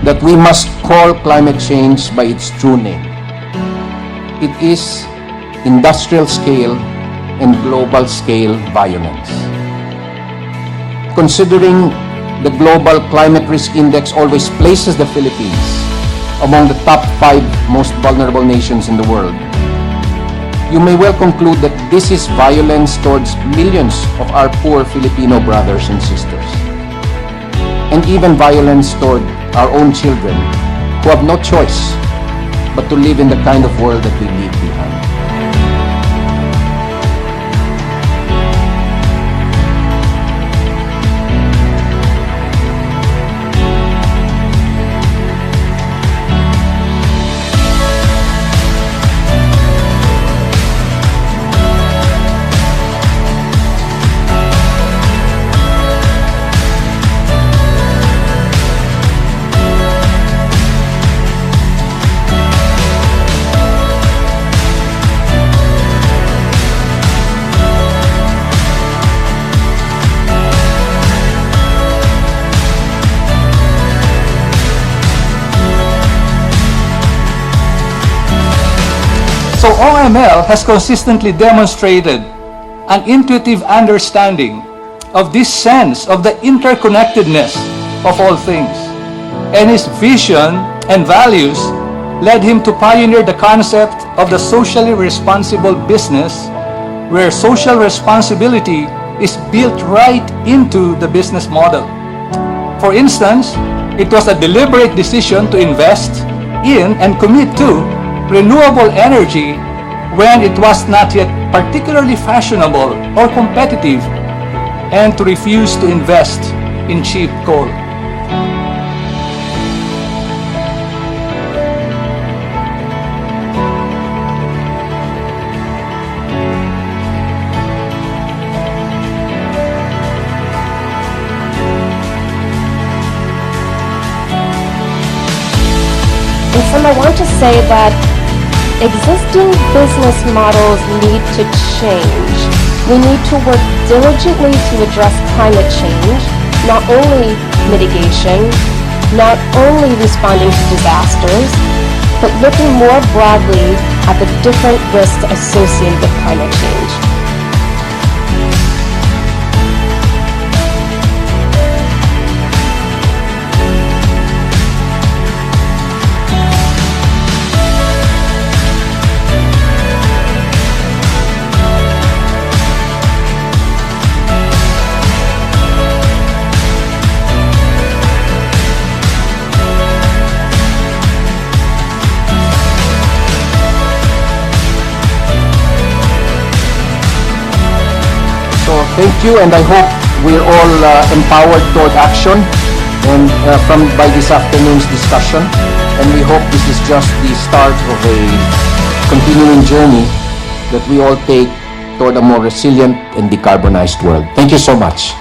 that we must call climate change by its true name. It is industrial scale and global scale violence. Considering the Global Climate Risk Index always places the Philippines among the top 5 most vulnerable nations in the world, you may well conclude that this is violence towards millions of our poor Filipino brothers and sisters, and even violence toward our own children who have no choice but to live in the kind of world that we leave behind. So OML has consistently demonstrated an intuitive understanding of this sense of the interconnectedness of all things. And his vision and values led him to pioneer the concept of the socially responsible business, where social responsibility is built right into the business model. For instance, it was a deliberate decision to invest in and commit to renewable energy when it was not yet particularly fashionable or competitive, and to refuse to invest in cheap coal. And I want to say that existing business models need to change. We need to work diligently to address climate change, not only mitigation, not only responding to disasters, but looking more broadly at the different risks associated with climate change. Thank you, and I hope we're all empowered toward action and by this afternoon's discussion. And we hope this is just the start of a continuing journey that we all take toward a more resilient and decarbonized world. Thank you so much.